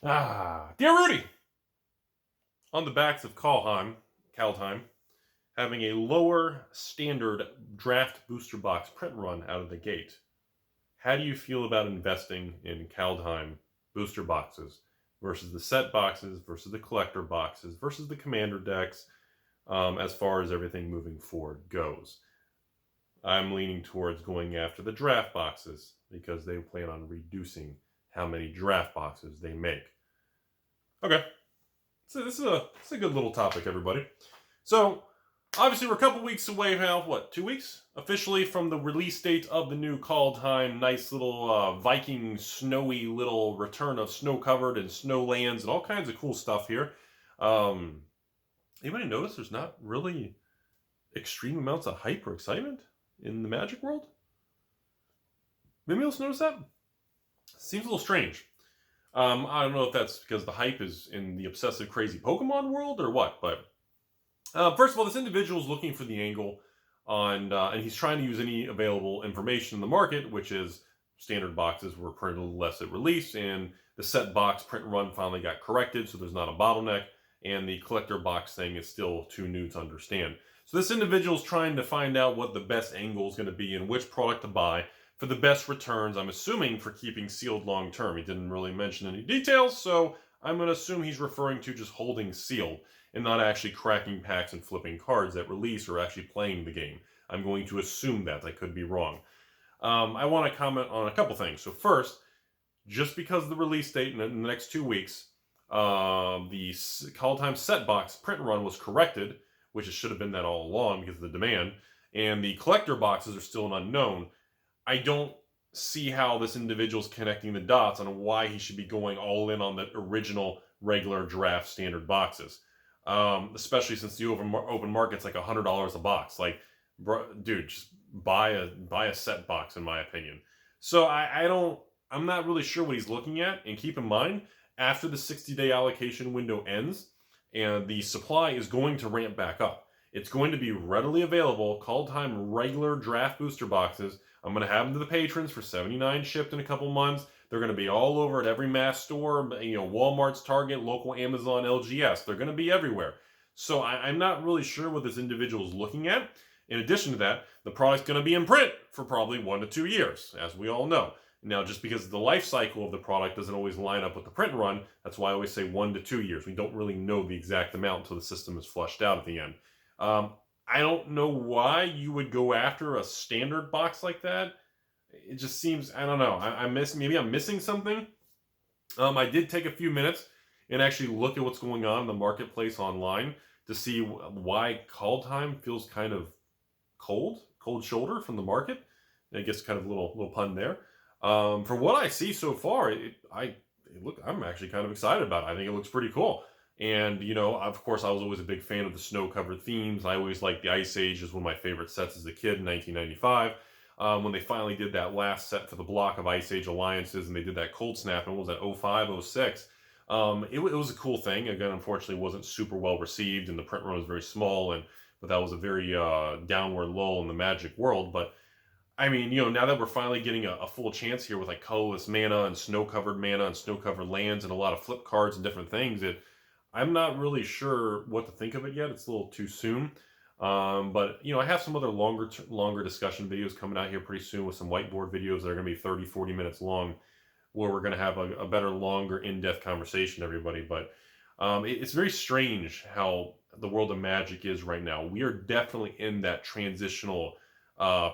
Dear Rudy, on the backs of Kaldheim, having a lower standard draft booster box print run out of the gate, how do you feel about investing in Kaldheim booster boxes versus the set boxes, versus the collector boxes, versus the commander decks, as far as everything moving forward goes? I'm leaning towards going after the draft boxes because they plan on reducing how many draft boxes they make. Okay, so this is a good little topic, everybody. So obviously we're a couple weeks away now. What, 2 weeks officially from the release date of the new Kaldheim? Nice little Viking snowy little return of snow covered and snow lands and all kinds of cool stuff here. Anybody notice there's not really extreme amounts of hype or excitement in the Magic world? Maybe you'll notice that. Seems a little strange. I don't know if that's because the hype is in the obsessive, crazy Pokemon world or what, but first of all, this individual is looking for the angle on, and he's trying to use any available information in the market, which is standard boxes were printed a little less at release, and the set box print run finally got corrected, so there's not a bottleneck, and the collector box thing is still too new to understand. So this individual is trying to find out what the best angle is going to be and which product to buy for the best returns, I'm assuming for keeping sealed long term. He didn't really mention any details, so I'm going to assume he's referring to just holding sealed and not actually cracking packs and flipping cards at release or actually playing the game. I'm going to assume that. I could be wrong. I want to comment on a couple things. So first, just because of the release date in the next 2 weeks, the Kaldheim set box print run was corrected, which it should have been that all along because of the demand, and the collector boxes are still an unknown. I don't see how this individual's connecting the dots on why he should be going all in on the original regular draft standard boxes. Especially since the open market's like $100 a box. Like, bro, dude, just buy a set box, in my opinion. So I'm not really sure what he's looking at. And keep in mind, after the 60-day allocation window ends, and the supply is going to ramp back up. It's going to be readily available, Kaldheim regular draft booster boxes. I'm going to have them to the patrons for $79 shipped in a couple months. They're going to be all over at every mass store, Walmart's, Target, local Amazon, LGS. They're going to be everywhere. So I'm not really sure what this individual is looking at. In addition to that, the product's going to be in print for probably 1 to 2 years, as we all know. Now, just because the life cycle of the product doesn't always line up with the print run, that's why I always say 1 to 2 years. We don't really know the exact amount until the system is flushed out at the end. I don't know why you would go after a standard box like that. It just seems, I don't know. Maybe I'm missing something. I did take a few minutes and actually look at what's going on in the marketplace online to see why Kaldheim feels kind of cold shoulder from the market. I guess kind of a little pun there. From what I see so far, I'm actually kind of excited about it. I think it looks pretty cool. And, of course, I was always a big fan of the snow-covered themes. I always liked the Ice Age as one of my favorite sets as a kid in 1995. When they finally did that last set for the block of Ice Age alliances, and they did that Cold Snap, and what was that, 05, 06? It was a cool thing. Again, unfortunately, it wasn't super well received, and the print run was very small, but that was a very downward lull in the Magic world. But, I mean, now that we're finally getting a full chance here with like colorless mana and snow-covered lands and a lot of flip cards and different things, I'm not really sure what to think of it yet. It's a little too soon. But, I have some other longer discussion videos coming out here pretty soon with some whiteboard videos that are going to be 30, 40 minutes long, where we're going to have a better, longer, in-depth conversation, everybody. But it's very strange how the world of Magic is right now. We are definitely in that transitional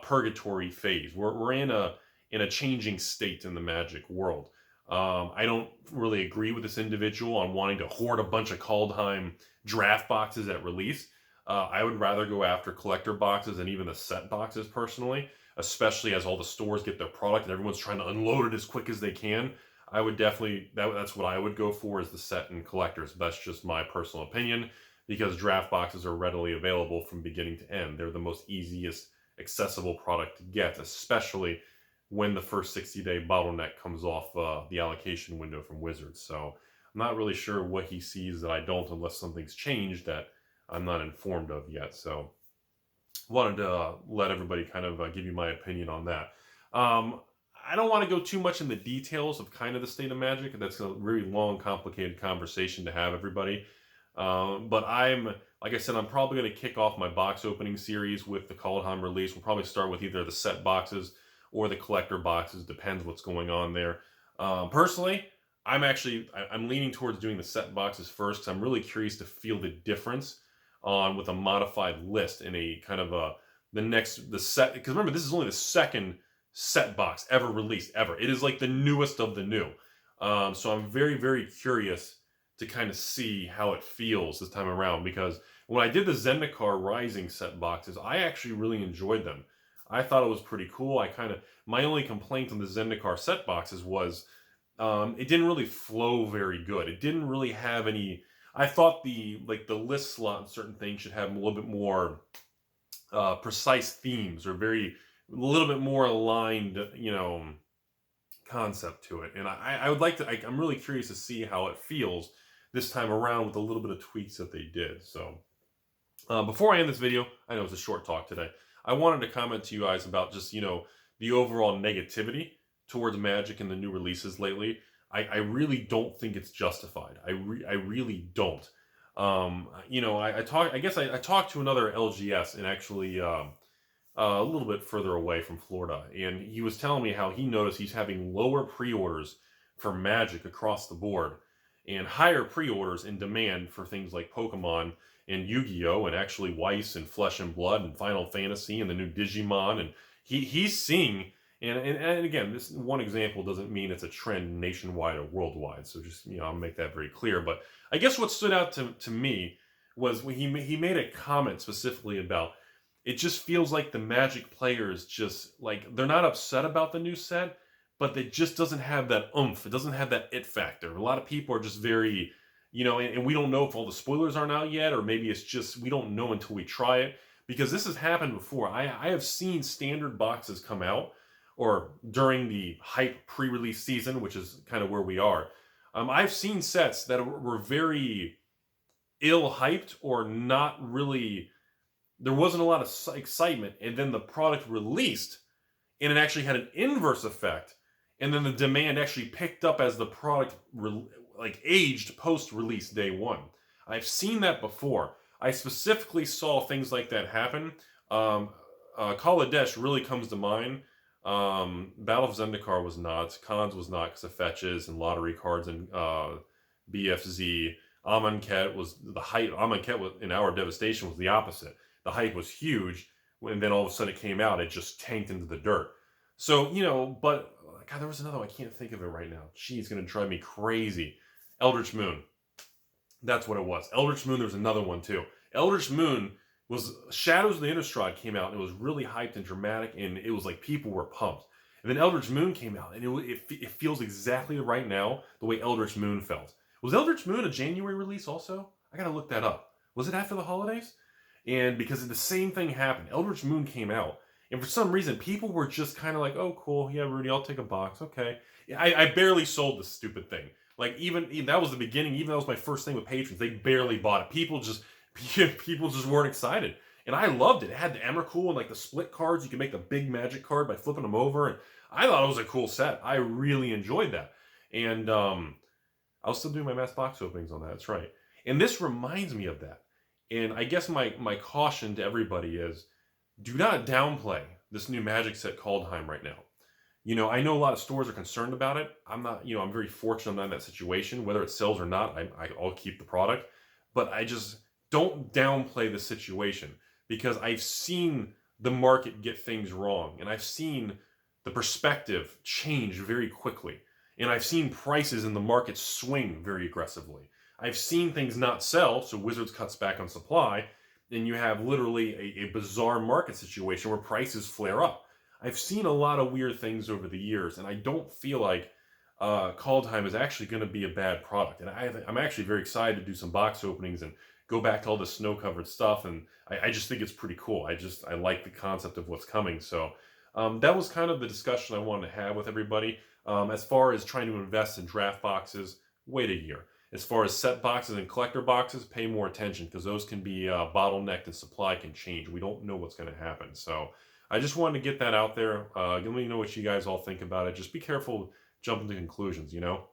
purgatory phase. We're in a changing state in the Magic world. I don't really agree with this individual on wanting to hoard a bunch of Kaldheim draft boxes at release. I would rather go after collector boxes and even the set boxes personally, especially as all the stores get their product and everyone's trying to unload it as quick as they can. I would definitely, that's what I would go for, is the set and collectors. That's just my personal opinion, because draft boxes are readily available from beginning to end. They're the most easiest accessible product to get, especially when the first 60-day bottleneck comes off the allocation window from Wizards. So I'm not really sure what he sees that I don't, unless something's changed that I'm not informed of yet. So wanted to let everybody kind of give you my opinion on that. I don't want to go too much in the details of kind of the state of Magic. That's a very long, complicated conversation to have, everybody. But like I said, I'm probably going to kick off my box opening series with the Kaldheim release. We'll probably start with either the set boxes or the collector boxes. Depends what's going on there. Personally, I'm leaning towards doing the set boxes first because I'm really curious to feel the difference with a modified list in a kind of the set. Because remember, this is only the second set box ever released ever. It is like the newest of the new. So I'm very, very curious to kind of see how it feels this time around, because when I did the Zendikar Rising set boxes, I actually really enjoyed them. I thought it was pretty cool. My only complaint on the Zendikar set boxes was it didn't really flow very good. It didn't really have any. I thought the list slot and certain things should have a little bit more precise themes, or a little bit more aligned, concept to it. And I would like to. I'm really curious to see how it feels this time around with a little bit of tweaks that they did. So before I end this video, I know it's a short talk today, I wanted to comment to you guys about just the overall negativity towards Magic and the new releases lately. I really don't think it's justified. I really don't. I talked to another LGS, and actually a little bit further away from Florida, and he was telling me how he noticed he's having lower pre-orders for Magic across the board, and higher pre-orders in demand for things like Pokemon and Yu-Gi-Oh! And actually Weiss and Flesh and Blood and Final Fantasy and the new Digimon. And he's seeing, and again, this one example doesn't mean it's a trend nationwide or worldwide, so just, I'll make that very clear. But I guess what stood out to me was when he made a comment specifically about, it just feels like the Magic players just, like, they're not upset about the new set, but it just doesn't have that oomph. It doesn't have that it factor. A lot of people are just very, and we don't know if all the spoilers aren't out yet, or maybe it's just, we don't know until we try it, because this has happened before. I have seen standard boxes come out, or during the hype pre-release season, which is kind of where we are. I've seen sets that were very ill-hyped, or not really, there wasn't a lot of excitement, and then the product released, and it actually had an inverse effect, and then the demand actually picked up as the product aged post-release day one. I've seen that before. I specifically saw things like that happen. Kaladesh really comes to mind. Battle of Zendikar was not. Khans was not, because of fetches and lottery cards and BFZ. Amonkhet was the hype. Amonkhet was, in Hour of Devastation, was the opposite. The hype was huge, and then all of a sudden it came out, it just tanked into the dirt. So, but God, there was another one. I can't think of it right now. Gee, it's going to drive me crazy. Eldritch Moon. That's what it was. Eldritch Moon, there was another one too. Eldritch Moon was, Shadows of the Innistrad came out, and it was really hyped and dramatic, and it was like people were pumped. And then Eldritch Moon came out, and it feels exactly right now the way Eldritch Moon felt. Was Eldritch Moon a January release also? I got to look that up. Was it after the holidays? And because the same thing happened. Eldritch Moon came out, and for some reason, people were just kind of like, oh, cool, yeah, Rudy, I'll take a box, okay. I barely sold this stupid thing. Like, even that was the beginning, even that was my first thing with patrons, they barely bought it. People just weren't excited. And I loved it. It had the Emrakul and, like, the split cards. You could make the big Magic card by flipping them over, and I thought it was a cool set. I really enjoyed that. And I was still doing my mass box openings on that, that's right. And this reminds me of that. And I guess my caution to everybody is, do not downplay this new Magic set Kaldheim right now. I know a lot of stores are concerned about it. I'm not, I'm very fortunate I'm not in that situation. Whether it sells or not, I'll keep the product. But I just don't downplay the situation, because I've seen the market get things wrong, and I've seen the perspective change very quickly. And I've seen prices in the market swing very aggressively. I've seen things not sell, so Wizards cuts back on supply, and you have literally a bizarre market situation where prices flare up. I've seen a lot of weird things over the years, and I don't feel like Kaldheim is actually going to be a bad product. And I'm actually very excited to do some box openings and go back to all the snow-covered stuff, and I just think it's pretty cool. I like the concept of what's coming. So that was kind of the discussion I wanted to have with everybody. As far as trying to invest in draft boxes, wait a year. As far as set boxes and collector boxes, pay more attention, because those can be bottlenecked and supply can change. We don't know what's going to happen. So I just wanted to get that out there. Let me know what you guys all think about it. Just be careful jumping to conclusions, you know?